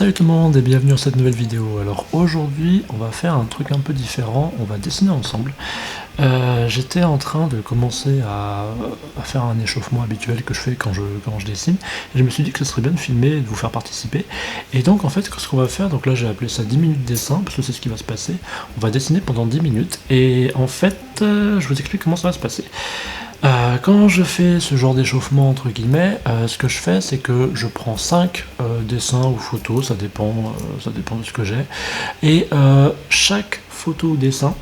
Salut tout le monde et bienvenue dans cette nouvelle vidéo. Alors aujourd'hui on va faire un truc un peu différent, on va dessiner ensemble. J'étais en train de commencer à faire un échauffement habituel que je fais quand je dessine, et je me suis dit que ce serait bien de filmer et de vous faire participer. Et donc en fait ce qu'on va faire, donc là j'ai appelé ça 10 minutes dessin parce que c'est ce qui va se passer. On va dessiner pendant 10 minutes et en fait je vous explique comment ça va se passer. Quand je fais ce genre d'échauffement entre guillemets, ce que je fais c'est que je prends 5 dessins ou photos, ça dépend de ce que j'ai, et chaque photo ou dessin,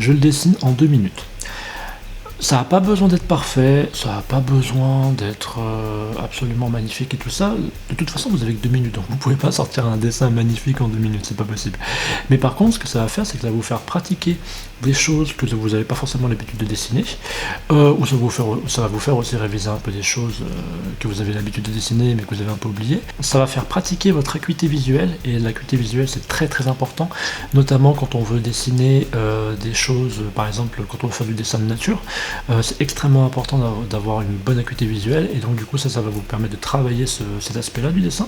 je le dessine en 2 minutes. Ça n'a pas besoin d'être parfait, ça n'a pas besoin d'être absolument magnifique et tout ça. De toute façon, vous avez que 2 minutes, donc vous pouvez pas sortir un dessin magnifique en 2 minutes, c'est pas possible. Mais par contre, ce que ça va faire, c'est que ça va vous faire pratiquer des choses que vous n'avez pas forcément l'habitude de dessiner, ou ça va vous faire aussi réviser un peu des choses que vous avez l'habitude de dessiner, mais que vous avez un peu oublié. Ça va faire pratiquer votre acuité visuelle, et l'acuité visuelle, c'est très très important, notamment quand on veut dessiner des choses, par exemple, quand on veut faire du dessin de nature. C'est extrêmement important d'avoir une bonne acuité visuelle, et donc du coup ça va vous permettre de travailler cet aspect là du dessin,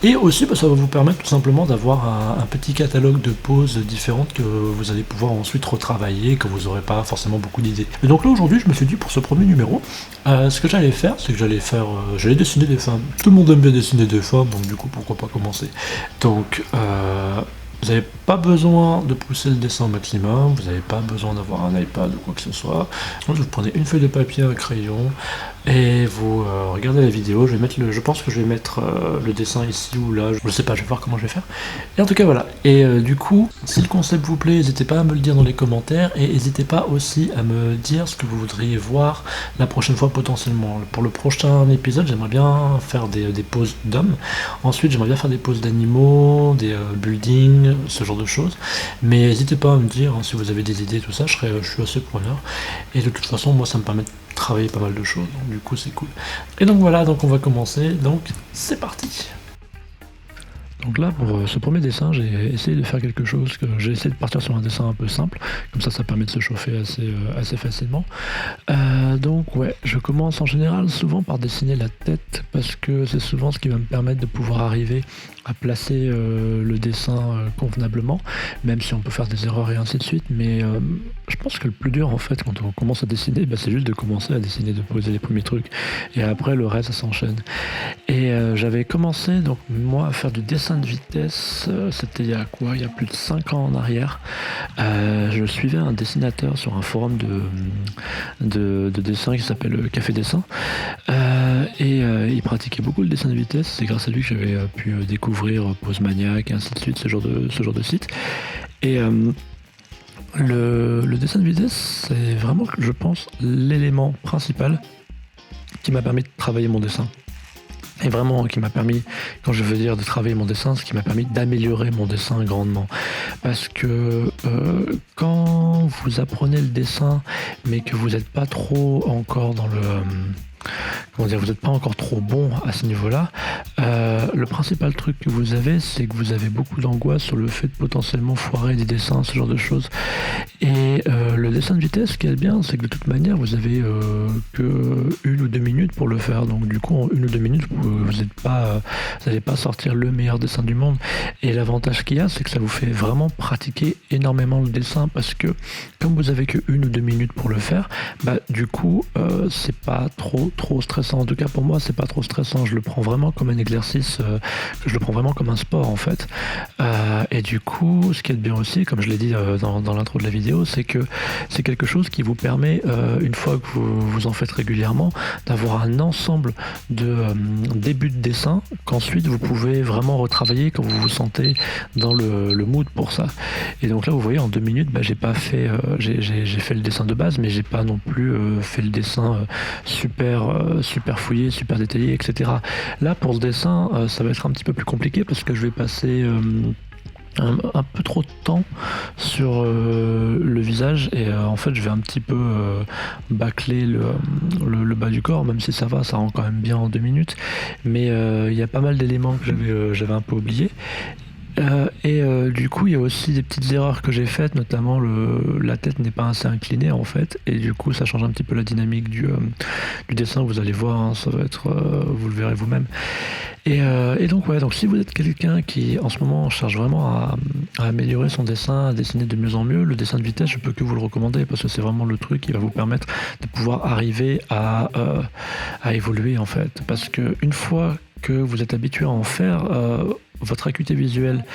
et aussi ça va vous permettre tout simplement d'avoir un petit catalogue de poses différentes que vous allez pouvoir ensuite retravailler, que vous n'aurez pas forcément beaucoup d'idées. Et donc là aujourd'hui je me suis dit, pour ce premier numéro, ce que j'allais faire, c'est que j'allais dessiner des femmes. Tout le monde aime bien dessiner des femmes, donc du coup pourquoi pas commencer. Donc vous n'avez pas besoin de pousser le dessin au maximum, vous n'avez pas besoin d'avoir un iPad ou quoi que ce soit. Donc vous prenez une feuille de papier, un crayon, et vous regardez la vidéo. Je pense que je vais mettre le dessin ici ou là, je sais pas, je vais voir comment je vais faire. Et en tout cas voilà, et du coup, si le concept vous plaît, n'hésitez pas à me le dire dans les commentaires, et n'hésitez pas aussi à me dire ce que vous voudriez voir la prochaine fois potentiellement. Pour le prochain épisode, j'aimerais bien faire des poses d'hommes, ensuite j'aimerais bien faire des poses d'animaux, des buildings, ce genre de choses, mais n'hésitez pas à me dire si vous avez des idées, tout ça, je suis assez preneur, et de toute façon moi ça me permet de travailler pas mal de choses, donc du coup c'est cool. Et donc voilà, donc on va commencer, donc c'est parti. Donc là, pour ce premier dessin, j'ai essayé de faire quelque chose, j'ai essayé de partir sur un dessin un peu simple, comme ça permet de se chauffer assez facilement. Donc ouais, je commence en général souvent par dessiner la tête, parce que c'est souvent ce qui va me permettre de pouvoir arriver à placer le dessin convenablement, même si on peut faire des erreurs et ainsi de suite, mais je pense que le plus dur en fait quand on commence à dessiner, c'est juste de commencer à dessiner, de poser les premiers trucs, et après le reste ça s'enchaîne. Et j'avais commencé donc moi à faire du dessin de vitesse, c'était il y a plus de 5 ans en arrière. Je suivais un dessinateur sur un forum de dessin qui s'appelle Café Dessin, et il pratiquait beaucoup le dessin de vitesse. C'est grâce à lui que j'avais pu découvrir Pose Maniac et ainsi de suite, ce genre de site. Et le dessin de vitesse, c'est vraiment, je pense, l'élément principal qui m'a permis de travailler mon dessin. Et vraiment qui m'a permis, quand je veux dire de travailler mon dessin, ce qui m'a permis d'améliorer mon dessin grandement. Parce que quand vous apprenez le dessin, mais que vous n'êtes pas trop encore dans le... vous n'êtes pas encore trop bon à ce niveau-là, le principal truc que vous avez, c'est que vous avez beaucoup d'angoisse sur le fait de potentiellement foirer des dessins, ce genre de choses. Et le dessin de vitesse, ce qui est bien, c'est que de toute manière, vous avez que 1 ou 2 minutes pour le faire. Donc du coup, en 1 ou 2 minutes, vous n'allez pas sortir le meilleur dessin du monde. Et l'avantage qu'il y a, c'est que ça vous fait vraiment pratiquer énormément le dessin, parce que comme vous avez que 1 ou 2 minutes pour le faire, du coup, c'est pas trop stressant. En tout cas pour moi, c'est pas trop stressant. Je le prends vraiment comme un exercice, je le prends vraiment comme un sport en fait. Et du coup, ce qui est bien aussi, comme je l'ai dit dans l'intro de la vidéo, c'est que c'est quelque chose qui vous permet, une fois que vous en faites régulièrement, d'avoir un ensemble de débuts de dessin qu'ensuite vous pouvez vraiment retravailler quand vous vous sentez dans le mood pour ça. Et donc là, vous voyez, en 2 minutes, j'ai pas fait, j'ai fait le dessin de base, mais j'ai pas non plus fait le dessin super fouillé, super détaillé, etc. Là, pour ce dessin, ça va être un petit peu plus compliqué, parce que je vais passer un peu trop de temps sur le visage, et en fait je vais un petit peu bâcler le bas du corps, même si ça rend quand même bien en 2 minutes, mais il y a pas mal d'éléments que j'avais un peu oubliés. Du coup, il y a aussi des petites erreurs que j'ai faites, notamment la tête n'est pas assez inclinée en fait, et du coup, ça change un petit peu la dynamique du dessin. Vous allez voir, hein, ça va être, vous le verrez vous-même. Et donc, ouais, donc si vous êtes quelqu'un qui en ce moment cherche vraiment à améliorer son dessin, à dessiner de mieux en mieux, le dessin de vitesse, je peux que vous le recommander parce que c'est vraiment le truc qui va vous permettre de pouvoir arriver à évoluer en fait. Parce que une fois que vous êtes habitué à en faire, votre acuité visuelle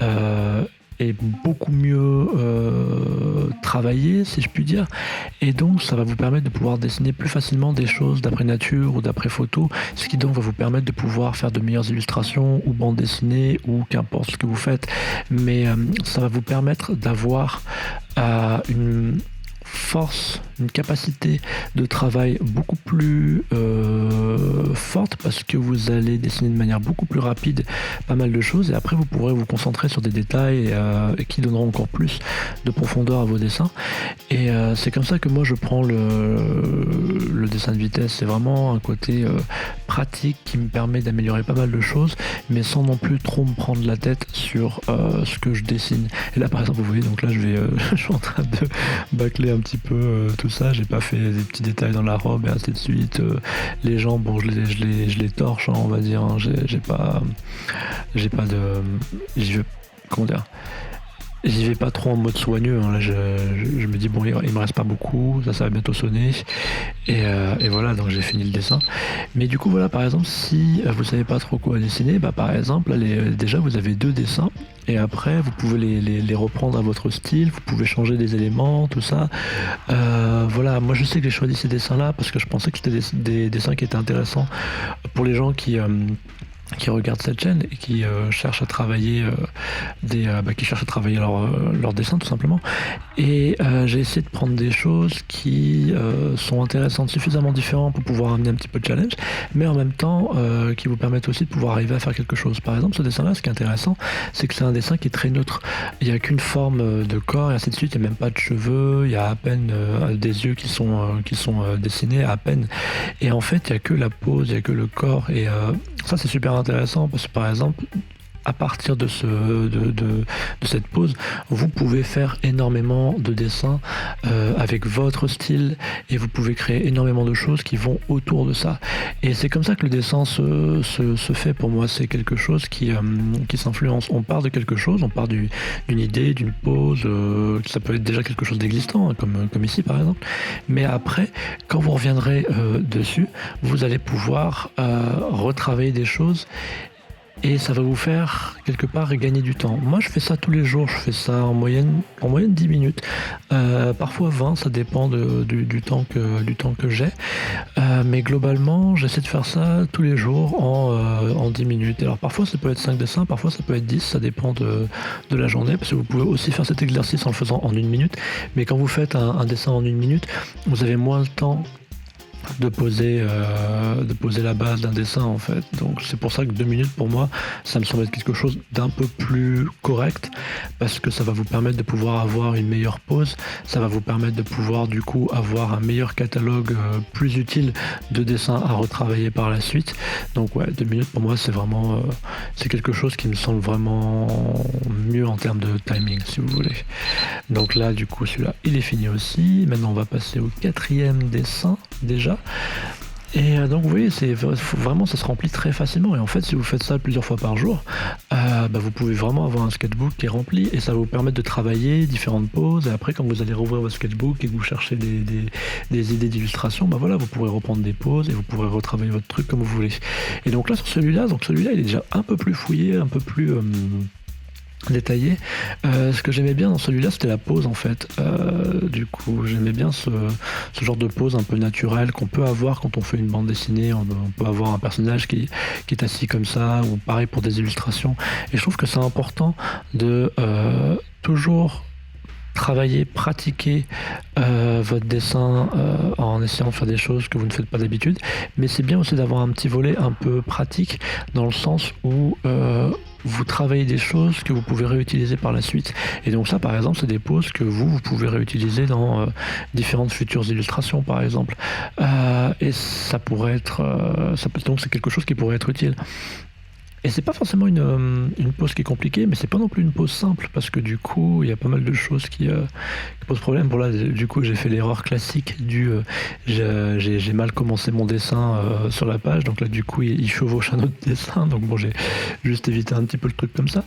euh, est beaucoup mieux travaillée, si je puis dire, et donc ça va vous permettre de pouvoir dessiner plus facilement des choses d'après nature ou d'après photo, ce qui donc va vous permettre de pouvoir faire de meilleures illustrations ou bandes dessinées ou qu'importe ce que vous faites, mais ça va vous permettre d'avoir une force, une capacité de travail beaucoup plus forte parce que vous allez dessiner de manière beaucoup plus rapide pas mal de choses et après vous pourrez vous concentrer sur des détails qui donneront encore plus de profondeur à vos dessins et c'est comme ça que moi je prends le dessin de vitesse. C'est vraiment un côté pratique qui me permet d'améliorer pas mal de choses mais sans non plus trop me prendre la tête sur ce que je dessine. Et là par exemple vous voyez, donc là je suis en train de bâcler un petit peu tout ça, j'ai pas fait des petits détails dans la robe et ainsi de suite. Les jambes, bon, je les torche, hein, on va dire. Hein. J'ai pas de, comment dire, j'y vais pas trop en mode soigneux. Hein. Là, je me dis bon, il me reste pas beaucoup, ça va bientôt sonner. Et voilà, donc j'ai fini le dessin. Mais du coup, voilà, par exemple, si vous savez pas trop quoi dessiner, bah par exemple, là, déjà vous avez 2 dessins. Et après, vous pouvez les reprendre à votre style, vous pouvez changer des éléments, tout ça. Voilà, moi je sais que j'ai choisi ces dessins-là parce que je pensais que c'était des dessins qui étaient intéressants pour les gens qui regardent cette chaîne et qui cherchent à travailler qui cherchent à travailler leur dessin tout simplement. Et j'ai essayé de prendre des choses qui sont intéressantes, suffisamment différentes pour pouvoir amener un petit peu de challenge, mais en même temps qui vous permettent aussi de pouvoir arriver à faire quelque chose. Par exemple, ce dessin-là, ce qui est intéressant, c'est que c'est un dessin qui est très neutre. Il n'y a qu'une forme de corps et ainsi de suite. Il n'y a même pas de cheveux. Il y a à peine des yeux qui sont dessinés à peine. Et en fait, il n'y a que la pose, il n'y a que le corps. Et ça, c'est super intéressant parce que par exemple, à partir de cette pause, vous pouvez faire énormément de dessins avec votre style et vous pouvez créer énormément de choses qui vont autour de ça. Et c'est comme ça que le dessin se fait pour moi. C'est quelque chose qui s'influence. On part de quelque chose, on part d'une idée, d'une pause, ça peut être déjà quelque chose d'existant, hein, comme ici par exemple. Mais après, quand vous reviendrez dessus, vous allez pouvoir retravailler des choses et ça va vous faire quelque part gagner du temps. Moi je fais ça tous les jours, je fais ça en moyenne 10 minutes, parfois 20, ça dépend du temps que j'ai, mais globalement j'essaie de faire ça tous les jours en 10 minutes. Alors parfois ça peut être 5 dessins, parfois ça peut être 10, ça dépend de la journée, parce que vous pouvez aussi faire cet exercice en le faisant en 1 minute, mais quand vous faites un dessin en 1 minute, vous avez moins le temps de poser la base d'un dessin en fait. Donc c'est pour ça que 2 minutes pour moi ça me semble être quelque chose d'un peu plus correct parce que ça va vous permettre de pouvoir avoir une meilleure pose, ça va vous permettre de pouvoir du coup avoir un meilleur catalogue plus utile de dessins à retravailler par la suite. Donc ouais, 2 minutes pour moi c'est vraiment c'est quelque chose qui me semble vraiment mieux en termes de timing si vous voulez. Donc là du coup celui-là il est fini aussi. Maintenant on va passer au 4e dessin déjà. Et donc vous voyez, vraiment ça se remplit très facilement. Et en fait, si vous faites ça plusieurs fois par jour, vous pouvez vraiment avoir un sketchbook qui est rempli et ça va vous permettre de travailler différentes poses. Et après, quand vous allez rouvrir votre sketchbook et que vous cherchez des idées d'illustration, voilà, vous pourrez reprendre des poses et vous pourrez retravailler votre truc comme vous voulez. Et donc là, sur celui-là, il est déjà un peu plus fouillé, un peu plus détaillé. Ce que j'aimais bien dans celui-là, c'était la pose en fait. Du coup, j'aimais bien ce genre de pose un peu naturelle qu'on peut avoir quand on fait une bande dessinée. On peut avoir un personnage qui est assis comme ça, ou pareil pour des illustrations. Et je trouve que c'est important de toujours travailler, pratiquer votre dessin en essayant de faire des choses que vous ne faites pas d'habitude. Mais c'est bien aussi d'avoir un petit volet un peu pratique dans le sens où vous travaillez des choses que vous pouvez réutiliser par la suite. Et donc ça, par exemple, c'est des poses que vous pouvez réutiliser dans différentes futures illustrations, par exemple. Et ça pourrait être... donc c'est quelque chose qui pourrait être utile. Et c'est pas forcément une pose qui est compliquée, mais c'est pas non plus une pose simple, parce que du coup, il y a pas mal de choses qui posent problème. Bon là, du coup, j'ai fait l'erreur classique j'ai mal commencé mon dessin sur la page, donc là, du coup, il chevauche un autre dessin, donc bon, j'ai juste évité un petit peu le truc comme ça.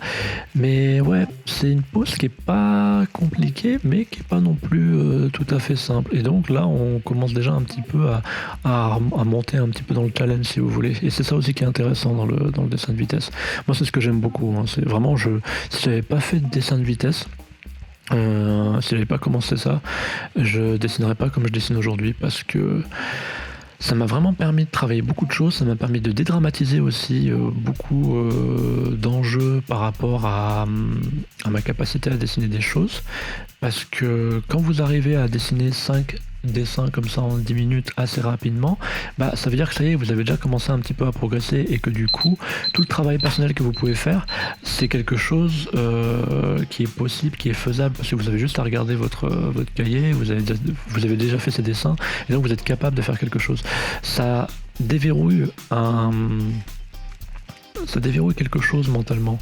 Mais ouais, c'est une pose qui est pas compliquée, mais qui est pas non plus tout à fait simple. Et donc là, on commence déjà un petit peu à monter un petit peu dans le challenge, si vous voulez. Et c'est ça aussi qui est intéressant dans le dessin de vitesse. Moi, c'est ce que j'aime beaucoup, hein. C'est vraiment, si j'avais pas fait de dessin de vitesse, si j'avais pas commencé ça, je dessinerais pas comme je dessine aujourd'hui, parce que ça m'a vraiment permis de travailler beaucoup de choses, ça m'a permis de dédramatiser aussi beaucoup d'enjeux par rapport à ma capacité à dessiner des choses. Parce que quand vous arrivez à dessiner 5 dessins comme ça en 10 minutes assez rapidement, bah ça veut dire que ça y est, vous avez déjà commencé un petit peu à progresser, et que du coup, tout le travail personnel que vous pouvez faire, c'est quelque chose qui est possible, qui est faisable, parce que vous avez juste à regarder votre cahier, vous avez déjà fait ces dessins, et donc vous êtes capable de faire quelque chose. Ça déverrouille ça déverrouille quelque chose mentalement.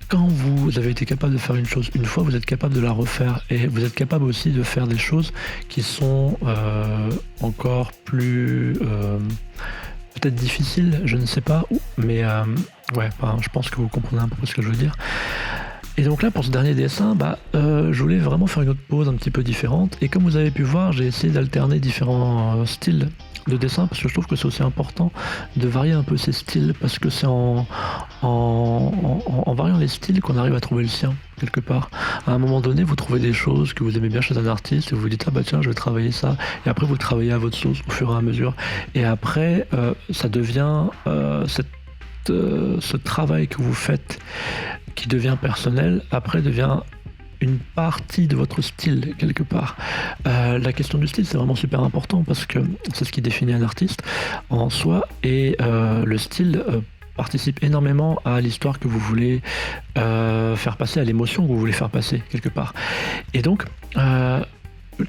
Quand vous avez été capable de faire une chose une fois, vous êtes capable de la refaire, et vous êtes capable aussi de faire des choses qui sont encore plus peut-être difficiles, je ne sais pas, mais ouais, enfin, je pense que vous comprenez un peu ce que je veux dire. Et donc là, pour ce dernier dessin, je voulais vraiment faire une autre pose un petit peu différente, et comme vous avez pu voir, j'ai essayé d'alterner différents styles de dessin, parce que je trouve que c'est aussi important de varier un peu ses styles, parce que c'est en variant les styles qu'on arrive à trouver le sien, quelque part. À un moment donné, vous trouvez des choses que vous aimez bien chez un artiste, et vous vous dites, ah bah tiens, je vais travailler ça, et après vous le travaillez à votre sauce au fur et à mesure, et après ça devient ce travail que vous faites, qui devient personnel, après devient une partie de votre style, quelque part. La question du style, c'est vraiment super important, parce que c'est ce qui définit un artiste en soi, et le style participe énormément à l'histoire que vous voulez faire passer, à l'émotion que vous voulez faire passer, quelque part. Et donc,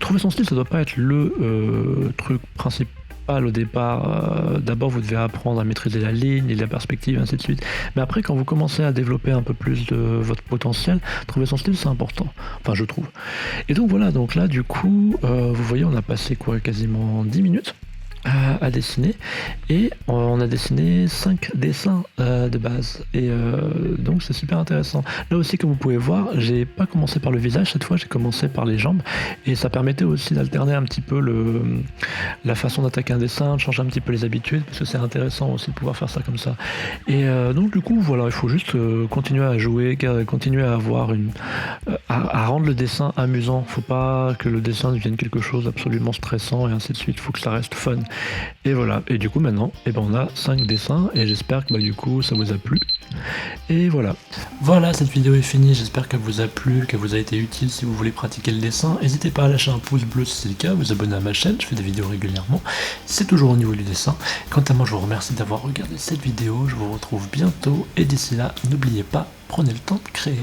trouver son style, ça doit pas être le truc principal au départ. D'abord, vous devez apprendre à maîtriser la ligne et la perspective, ainsi de suite. Mais après, quand vous commencez à développer un peu plus de votre potentiel, trouver son style, c'est important. Enfin, je trouve. Et donc voilà, donc là, du coup, vous voyez, on a passé quasiment 10 minutes à dessiner, et on a dessiné 5 dessins de base, et donc c'est super intéressant. Là aussi, comme vous pouvez voir, j'ai pas commencé par le visage cette fois, j'ai commencé par les jambes, et ça permettait aussi d'alterner un petit peu la façon d'attaquer un dessin, de changer un petit peu les habitudes, parce que c'est intéressant aussi de pouvoir faire ça comme ça. Et donc du coup, voilà, il faut juste continuer à jouer, continuer à avoir à rendre le dessin amusant. Faut pas que le dessin devienne quelque chose d'absolument stressant, et ainsi de suite. Faut que ça reste fun. Et voilà, et du coup maintenant, on a 5 dessins, et j'espère que du coup ça vous a plu. Et voilà. Voilà, cette vidéo est finie, j'espère qu'elle vous a plu, qu'elle vous a été utile si vous voulez pratiquer le dessin. N'hésitez pas à lâcher un pouce bleu si c'est le cas, vous abonner à ma chaîne, je fais des vidéos régulièrement, c'est toujours au niveau du dessin. Quant à moi, je vous remercie d'avoir regardé cette vidéo, je vous retrouve bientôt, et d'ici là, n'oubliez pas, prenez le temps de créer.